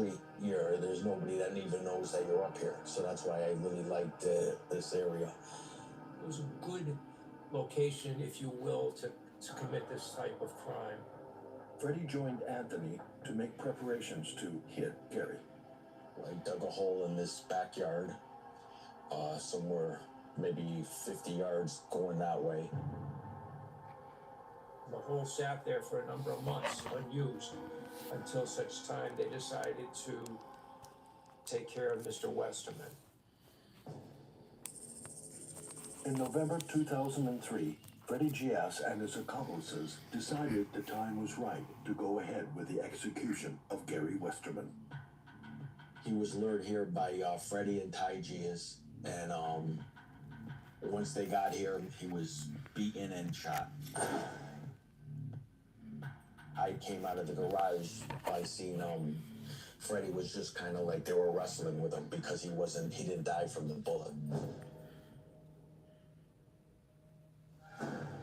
street, there's nobody that even knows that you're up here. So that's why I really liked this area. It was a good location, if you will, to commit this type of crime. Freddie joined Anthony to make preparations to hit Gary. I dug a hole in this backyard, somewhere maybe 50 yards going that way. The hole sat there for a number of months unused until such time they decided to take care of Mr. Westerman. In November 2003, Freddie Gias and his accomplices decided the time was right to go ahead with the execution of Gary Westerman. He was lured here by Freddie and Ty Gias, and once they got here, he was beaten and shot. I came out of the garage, I seen Freddie was just kind of like they were wrestling with him because he didn't die from the bullet.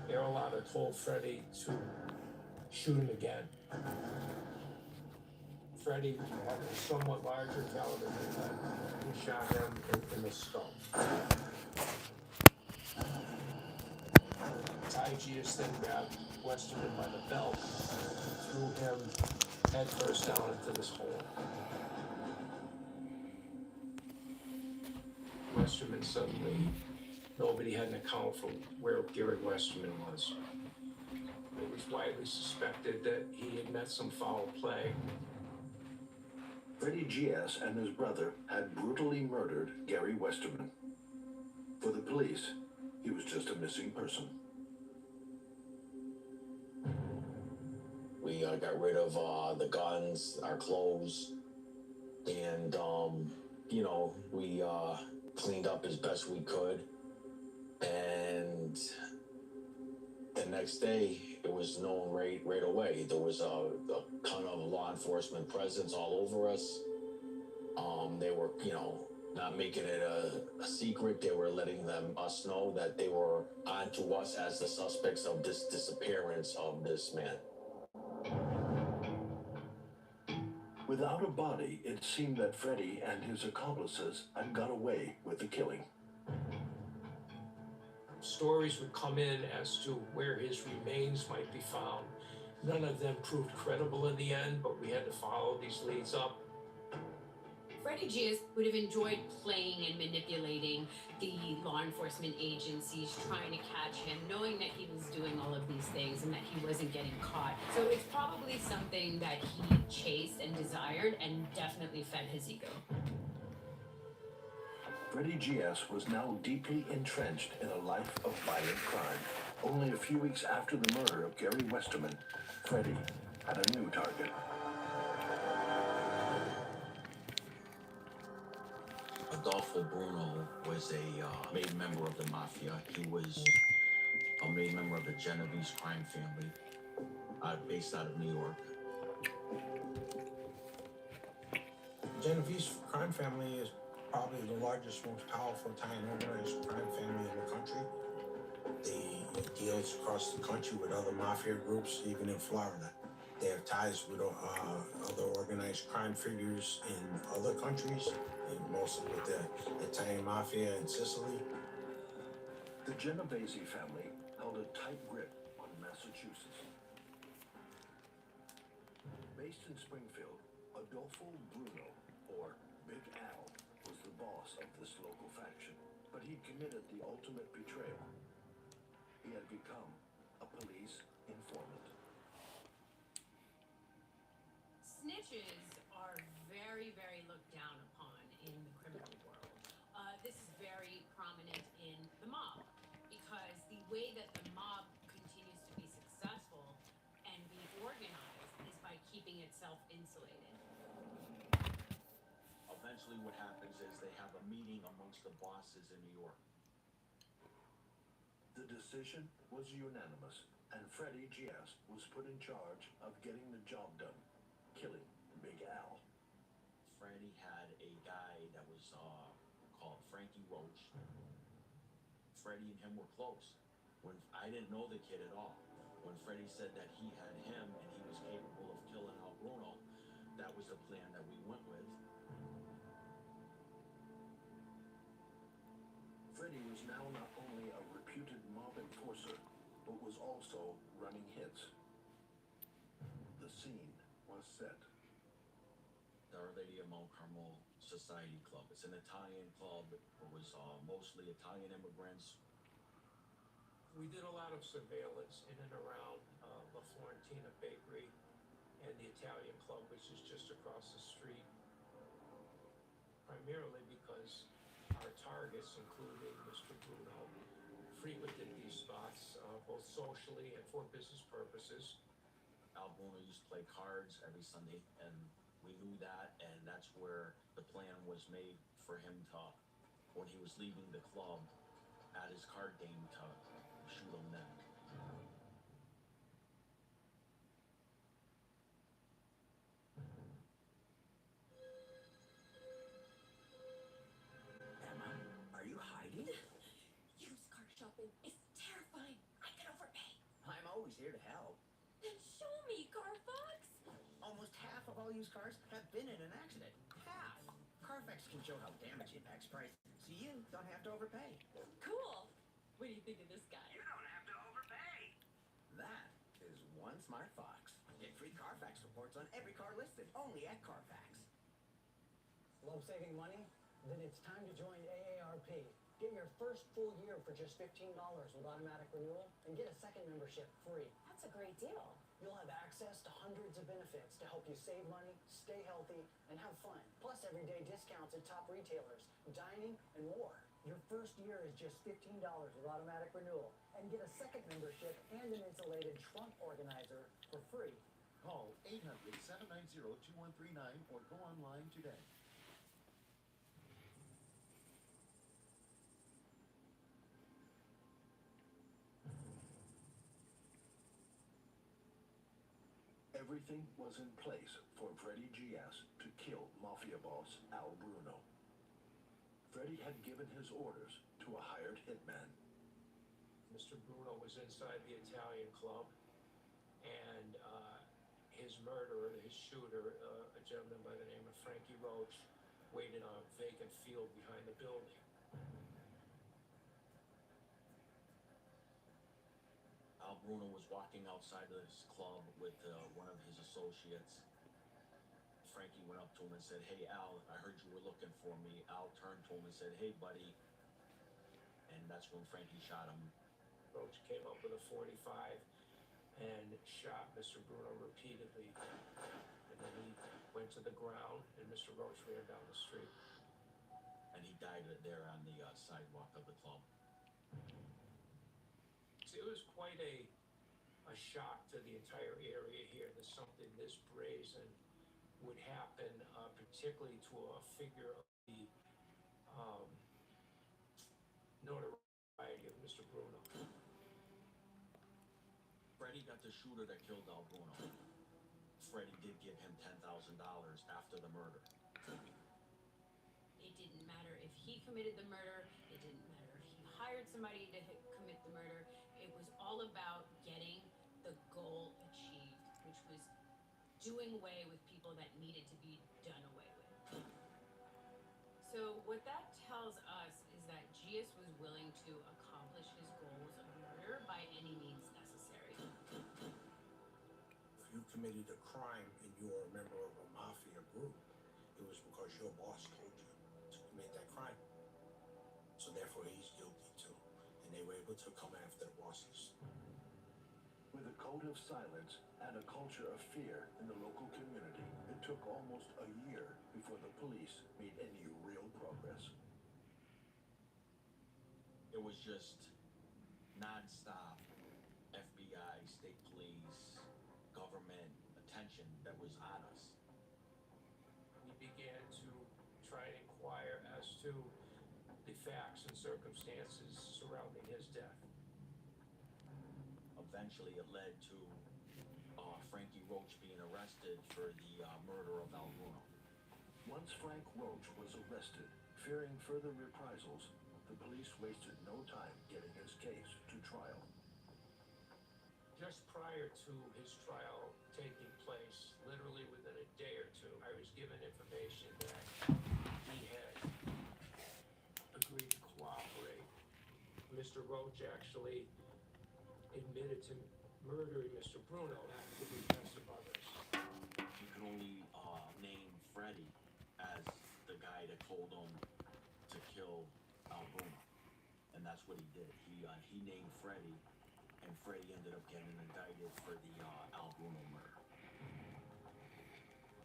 Arolata told Freddie to shoot him again. Freddie had a somewhat larger caliber than that. He shot him in the skull. Ty Gias then grabbed Westerman by the belt, threw him headfirst down into this hole. Westerman suddenly, nobody had an account for where Gary Westerman was. It was widely suspected that he had met some foul play. Freddie Gias and his brother had brutally murdered Gary Westerman. For the police, he was just a missing person. We got rid of the guns, our clothes, and we cleaned up as best we could. And the next day, it was known right away. There was a ton of law enforcement presence all over us. They were, not making it a secret. They were letting us know that they were onto us as the suspects of this disappearance of this man. Without a body, it seemed that Freddie and his accomplices had got away with the killing. Stories would come in as to where his remains might be found. None of them proved credible in the end, but we had to follow these leads up. Freddie Gias would have enjoyed playing and manipulating the law enforcement agencies, trying to catch him, knowing that he was doing all of these things and that he wasn't getting caught. So it's probably something that he chased and desired and definitely fed his ego. Freddie Gias was now deeply entrenched in a life of violent crime. Only a few weeks after the murder of Gary Westerman, Freddie had a new target. Adolfo Bruno was a made member of the mafia. He was a made member of the Genovese crime family, based out of New York. Genovese crime family is probably the largest, most powerful Italian organized crime family in the country. They deals across the country with other mafia groups, even in Florida. They have ties with other organized crime figures in other countries, and mostly with the Italian mafia in Sicily. The Genovese family held a tight grip on Massachusetts. Based in Springfield, Adolfo Bruno, or Big Al, was the boss of this local faction, but he committed the ultimate betrayal. He had become a police informant. Snitches are very, very looked down upon in the criminal world. This is very prominent in the mob because the way that the mob continues to be successful and be organized is by keeping itself insulated. Eventually what happens is they have a meeting amongst the bosses in New York. The decision was unanimous, and Freddie Gias was put in charge of getting the job done, killing Big Al. Freddie had a guy that was called Frankie Roach. Freddie and him were close. I didn't know the kid at all. When Freddie said that he had him and he was capable of killing Al Bruno, that was the plan that we went with. was now not only a reputed mob enforcer, but was also running hits. The scene was set. The Our Lady of Mount Carmel Society Club. It's an Italian club. It was mostly Italian immigrants. We did a lot of surveillance in and around La Florentina Bakery and the Italian Club, which is just across the street, primarily because our targets, including Mr. Bruno, frequented these spots both socially and for business purposes. Al Bruno used to play cards every Sunday, and we knew that, and that's where the plan was made for him to, when he was leaving the club at his card game, to shoot him then. Emma, are you hiding? Used car shopping is terrifying. I can overpay. I'm always here to help. Then show me, Carfax. Almost half of all used cars have been in an accident. Half. Carfax can show how damage impacts price, so you don't have to overpay. Cool. What do you think of this guy? You don't have to overpay. That is one smart fox. Get free Carfax reports on every car listed, only at Carfax. Love saving money? Then it's time to join AARP. Get your first full year for just $15 with automatic renewal and get a second membership free. That's a great deal. You'll have access to hundreds of benefits to help you save money, stay healthy, and have fun. Plus everyday discounts at top retailers, dining, and more. Your first year is just $15 with automatic renewal and get a second membership and an insulated trunk organizer for free. Call 800-790-2139 or go online today. Everything was in place for Freddie Gias to kill Mafia boss Al Bruno. Freddie had given his orders to a hired hitman. Mr. Bruno was inside the Italian Club, and his murderer, his shooter, a gentleman by the name of Frankie Roach, waited on a vacant field behind the building. Al Bruno was walking outside of his club with one of his associates. Frankie went up to him and said, "Hey, Al, I heard you were looking for me." Al turned to him and said, "Hey, buddy." And that's when Frankie shot him. Roach came up with a .45 and shot Mr. Bruno repeatedly. And then he went to the ground, and Mr. Roach ran down the street. And he died there on the sidewalk of the club. It was quite a shock to the entire area here that something this brazen would happen, particularly to a figure of the notoriety of Mr. Bruno. Freddie got the shooter that killed Al Bruno. Freddie did give him $10,000 after the murder. It didn't matter if he committed the murder. It didn't matter if he hired somebody to commit the murder. It was all about getting the goal achieved, which was doing away with people that needed to be done away with. So what that tells us is that Gias was willing to accomplish his goals of murder by any means necessary. If you committed a crime and you are a member of a mafia group, it was because your boss told you to commit that crime. So therefore he's guilty too. And they were able to come after the bosses. With a code of silence and a culture of fear in the local community, it took almost a year before the police made any real progress. It was just non-stop FBI, state police, government attention that was on us. We began to try and inquire as to the facts and circumstances surrounding his death. Eventually, it led to Frankie Roach being arrested for the murder of Al Bruno. Once Frank Roach was arrested, fearing further reprisals, the police wasted no time getting his case to trial. Just prior to his trial taking place, literally within a day or two, I was given information that he had agreed to cooperate Mr. Roach actually admitted to murdering Mr. Bruno after the arrest of others. You can only name Freddie as the guy that told him to kill Al Bruno, and that's what he did. He named Freddie, and Freddie ended up getting indicted for the Al Bruno murder.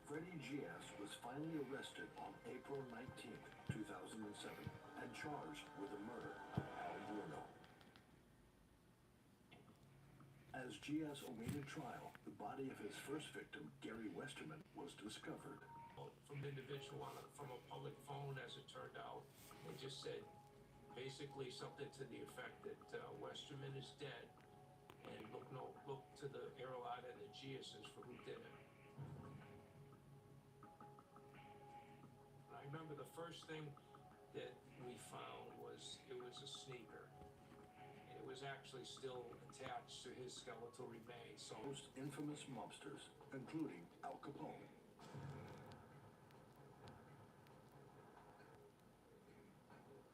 Freddie Gias was finally arrested on April 19th, 2007, and charged with the murder of Al Bruno. As Gias awaited trial, the body of his first victim, Gary Westerman, was discovered. From an individual from a public phone, as it turned out, they just said basically something to the effect that Westerman is dead, and look to the Erlada and the Giases for who did it. I remember the first thing that we found was it was a sneaker. And it was actually still attached to his skeletal remains. So Most infamous mobsters, including Al Capone.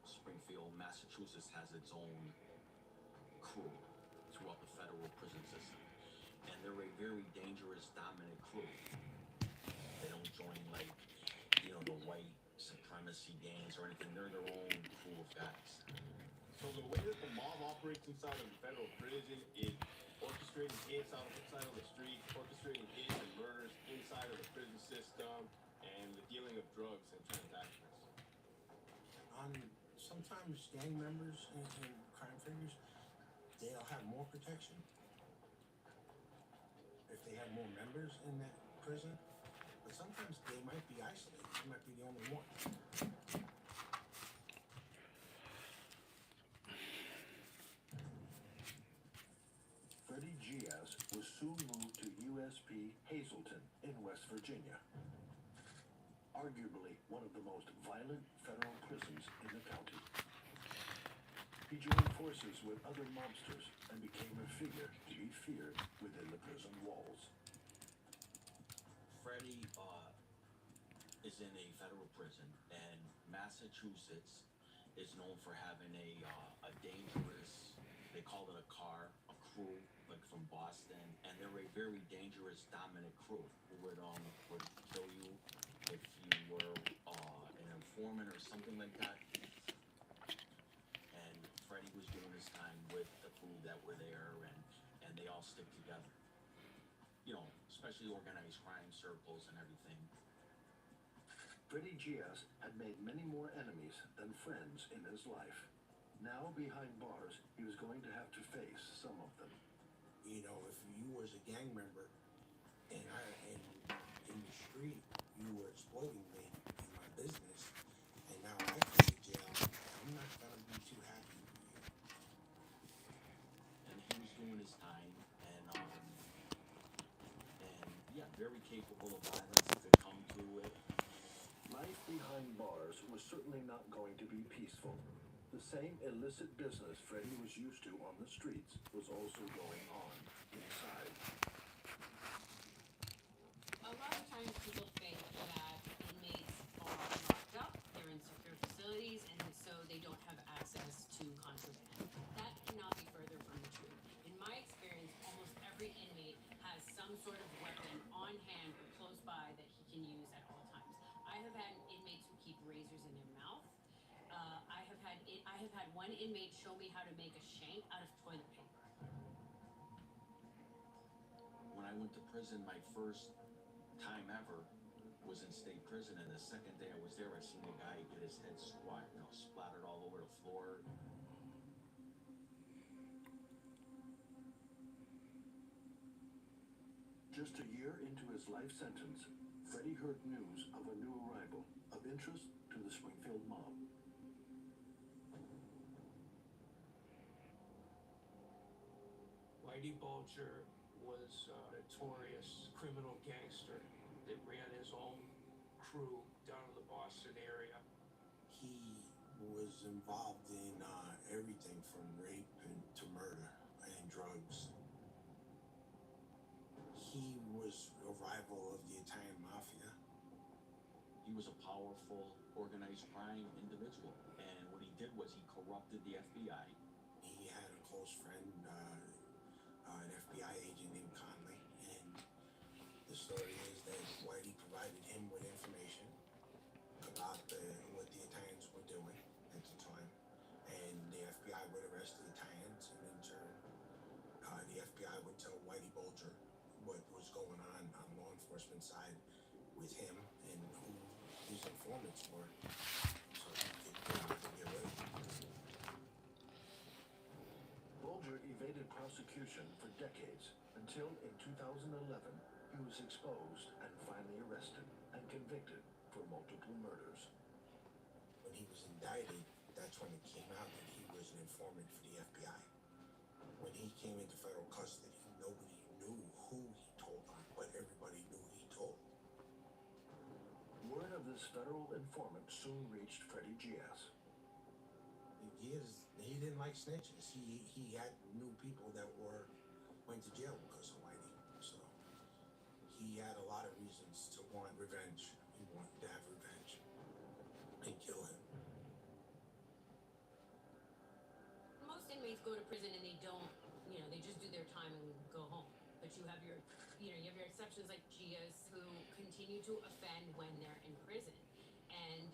Springfield, Massachusetts has its own crew throughout the federal prison system. And they're a very dangerous, dominant crew. They don't join the white supremacy gangs or anything. They're their own crew of guys. So the way that the mob operates inside of the federal prison is orchestrating hits outside of the street, orchestrating hits and murders inside of the prison system, and the dealing of drugs and transactions. Sometimes gang members and crime figures, they'll have more protection if they have more members in that prison. But sometimes they might be isolated. They might be the only one. Freddie Gias was soon moved to USP Hazleton in West Virginia, arguably one of the most violent federal prisons in the county. He joined forces with other mobsters and became a figure to be feared within the prison walls. Freddie is in a federal prison, and Massachusetts is known for having a dangerous, they call it a crew, like from Boston, and they're a very dangerous, dominant crew who would kill you if you were an informant or something like that. And Freddie was doing his time with the crew that were there, and they all stick together. You know, especially organized crime circles and everything. Freddie Gias had made many more enemies than friends in his life. Now, behind bars, he was going to have to face some of them. You know, if you was a gang member and in the street, you were exploiting me in my business, and now I come to jail, I'm not gonna be too happy with you. And he was doing his time, and yeah, very capable of violence if it come to it. Life behind bars was certainly not going to be peaceful. The same illicit business Freddie was used to on the streets was also going on inside. A lot of times people think that inmates are locked up, they're in secure facilities, and so they don't have access to contraband. That cannot be further from the truth. In my experience, almost every inmate has some sort of weapon on hand or close by that he can use at all times. I have had inmates who keep razors in their mouth. I have had one inmate show me how to make a shank out of toilet paper. When I went to prison, my first time ever was in state prison, and the second day I was there, I seen a guy get his head splattered all over the floor. Just a year into his life sentence, Freddie heard news of a new arrival of interest to the Springfield mob. Whitey Bulger was a notorious criminal gangster that ran his own crew down in the Boston area. He was involved in everything from rape to murder and drugs. He was a rival of the Italian mafia. He was a powerful, organized crime individual, and what he did was he corrupted the FBI, he had a close friend, an FBI agent named Conley, and the story is that Whitey provided him with information about what the Italians were doing at the time, and the FBI would arrest the Italians, and in turn, the FBI would tell Whitey Bulger what was going on law enforcement side with him and who his informants were, so he could get rid of them. Bulger evaded prosecution for decades until in 2011 he was exposed and finally arrested and convicted for multiple murders. When he was indicted, that's when it came out that he was an informant for the FBI. When he came into federal custody, nobody knew who he told on, but everybody knew he told. Word of this federal informant soon reached Freddie Gias. He didn't like snitches. He had knew people that went to jail because of Whitey. So he had a lot of reasons to want revenge. He wanted to have revenge and kill him. Most inmates go to prison and they don't, they just do their time and go home. But you have your exceptions like Gias who continue to offend when they're in prison. And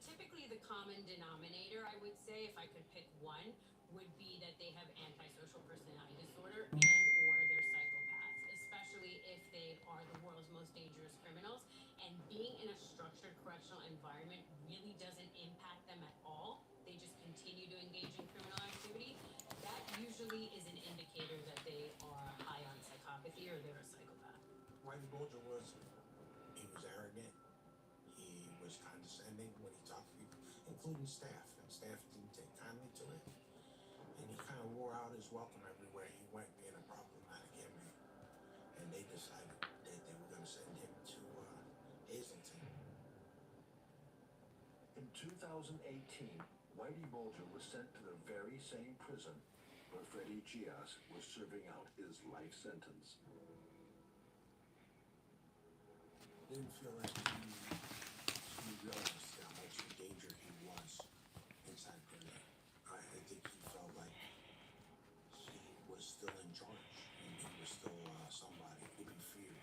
typically the common denominator, I would say, if I could pick one, would be that they have antisocial personality disorder and or they're psychopaths, especially if they are the world's most dangerous criminals. And being in a structured correctional environment really doesn't impact them at all. They just continue to engage in criminal activity. That usually is an indicator that they are high on psychopathy or they're a psychopath. Whitey Bulger was arrogant. He was condescending when he talked to people, including staff, and staff didn't take kindly to it. And he kind of wore out his welcome everywhere he went, being a problematic inmate. And they decided that they were going to send him to Hazleton. In 2018, Whitey Bulger was sent to the very same prison where Freddie Gias was serving out his life sentence. Didn't feel like he realized how much in danger he was inside prison. I think he felt like he was still in charge and he was still somebody to be feared.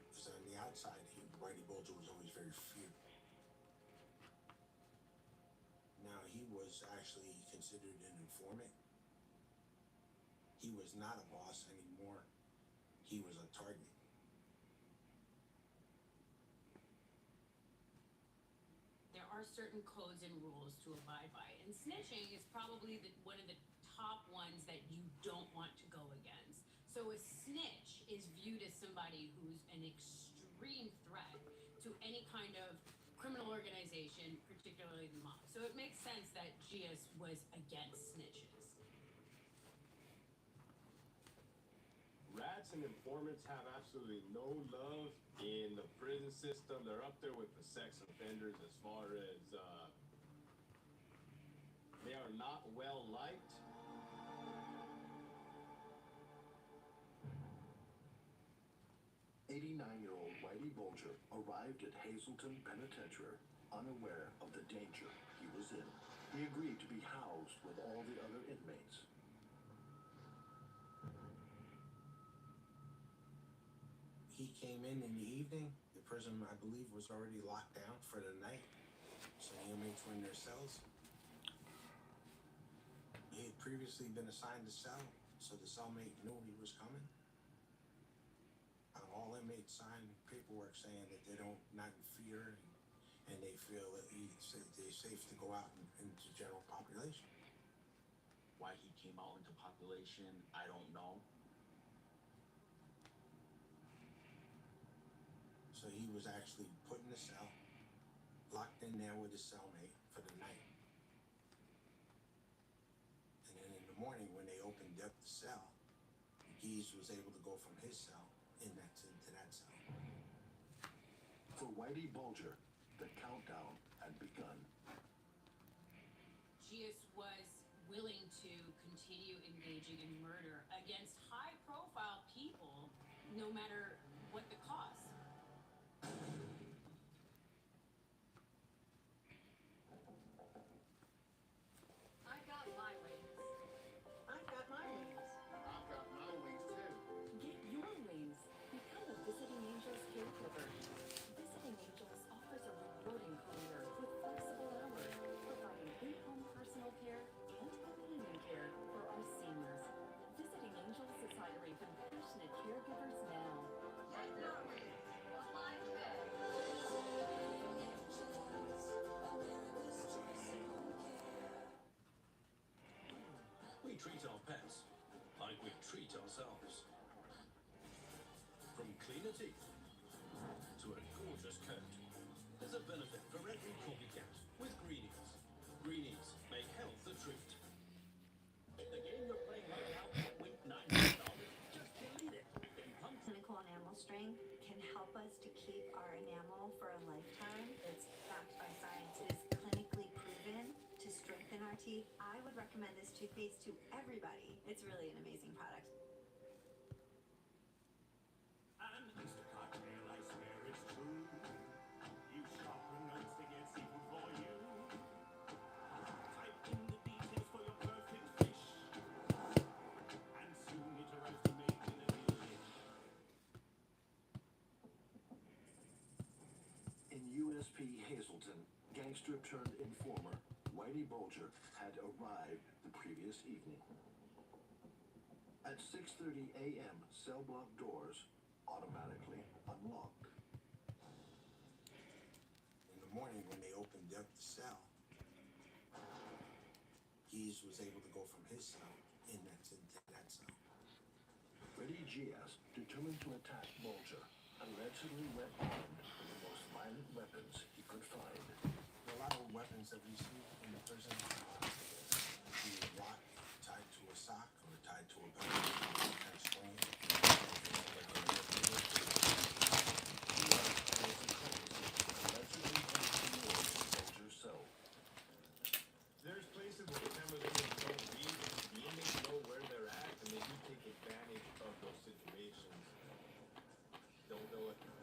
Because on the outside, Whitey Bulger was always very feared. Now he was actually considered an informant. He was not a boss anymore. He was a target. There are certain codes and rules to abide by, and snitching is probably one of the top ones that you don't want to go against. So a snitch is viewed as somebody who's an extreme threat to any kind of criminal organization, particularly the mob. So it makes sense that Gias was against snitches. Rats and informants have absolutely no love in the prison system. They're up there with the sex offenders as far as they are not well liked. "89-year-old Whitey Bulger arrived at Hazleton Penitentiary unaware of the danger he was in. He agreed to be housed with all the other inmates. He came in the evening. The prison, I believe, was already locked down for the night. So the inmates were in their cells. He had previously been assigned a cell, so the cellmate knew he was coming. All inmates signed paperwork saying that they don't not in fear and they feel that they're safe to go out into general population. Why he came out into population, I don't know. So he was actually put in a cell, locked in there with his cellmate for the night. And then in the morning when they opened up the cell, Gies was able to go from his cell into that cell. For Whitey Bulger, the countdown had begun. Gias was willing to continue engaging in murder against high-profile people, no matter what the cost. themselves. From cleaner teeth to a gorgeous coat, there's a benefit for every copycat with Greenies. Greenies make health a treat. The game you're playing right now can't win $900. Just delete it. In Clinical enamel strain can help us to keep our enamel for a lifetime. It's backed by science. It is clinically proven to strengthen our teeth. I would recommend this toothpaste to everybody. It's really an amazing product. And Mr. Cocktail, I swear it's true. You sharpen notes to get seafood for you. Type in the details for your perfect fish. And soon it arrives to make dinner delish. In USP Hazleton, gangster turned informer Whitey Bulger had arrived the previous evening. At 6:30 a.m., cell block doors automatically unlocked. In the morning, when they opened up the cell, Gies was able to go from his cell into that cell. Freddie Giaz, determined to attack Bulger, allegedly went armed with the most violent weapons he could find. There are a lot of weapons that we see in the prison. Either locked, tied to a sock, or tied to a belt. Kind of swinging. Allegedly engineered Bulger's cell. There's places where the cameras don't read, the inmates know where they're at, and they do take advantage of those situations. They'll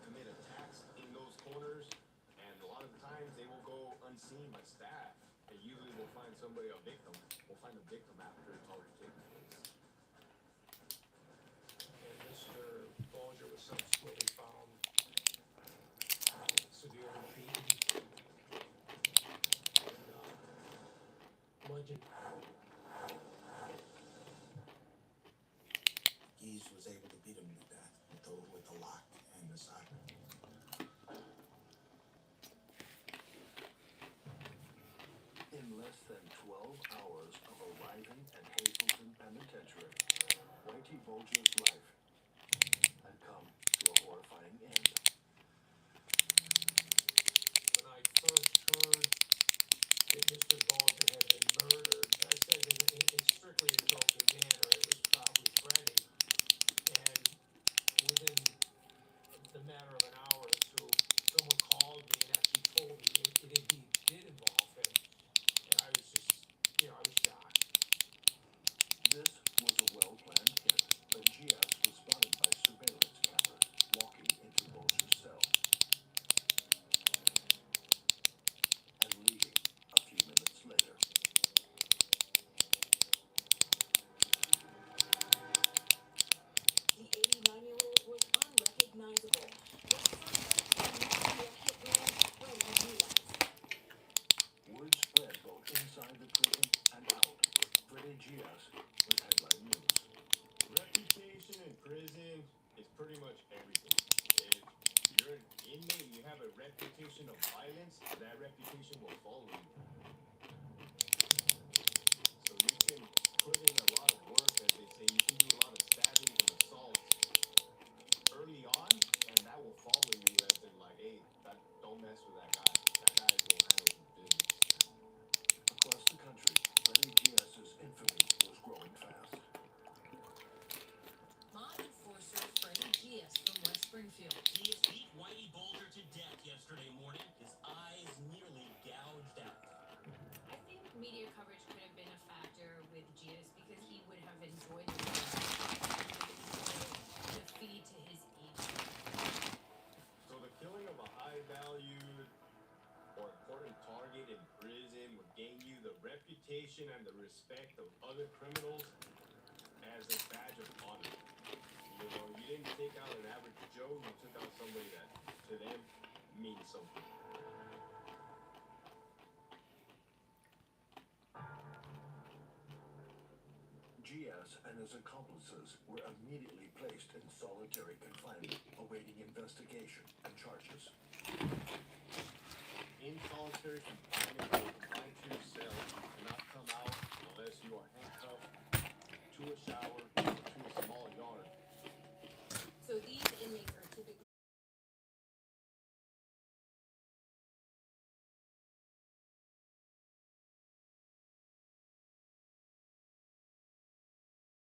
commit attacks in those corners, and a lot of the times they will go unseen by staff. And usually we'll find somebody, a victim. We'll find a victim after it's already taken place. And Mr. Bulger was subsequently found severely beaten and bludgeoned. Gies was able to beat him to death with the lock and the sock. In less than 12 hours of arriving at Hazleton Penitentiary, Whitey Bulger's life had come to a horrifying end. When I first heard that Mr. Bulger had been murdered, I said in strictly a joking manner, it was probably Freddie. And within the matter of an hour or two, someone called me and actually told me it indeed did involve him. And I was just, I was shocked. This was a well-planned hit, but Giaz was spotted by surveillance cameras walking into Bulger's cell and leaving a few minutes later. The 89-year-old was unrecognizable. The suspect was mafia hitman Freddie Giaz. Word spread both inside the prison and out. Freddie Giaz was headline news. Reputation in prison is pretty much everything. If you're an inmate and you have a reputation of violence, that reputation will follow you. So you can put in a lot of work, as they say. You can do a lot of stabbings and assaults early on, and that will follow you as in like, hey, don't mess with that guy. That guy is gonna handle his business. Across the country, Freddie Giaz's infamy was growing fast. Mob enforcer Freddie Giaz from West Springfield. Giaz beat Whitey Bulger to death yesterday morning. His eyes nearly gouged out. I think media coverage could have been a factor with Giaz because he would have enjoyed the defeat to his ego. So the killing of a high-valued or important target in prison would gain you the reputation and the respect of other criminals as a badge of honor. You didn't take out an average Joe, you took out somebody that, to them, means something. Giaz and his accomplices were immediately placed in solitary confinement, awaiting investigation and charges. In solitary confinement, you are confined to your cell. You cannot come out unless you are handcuffed to a shower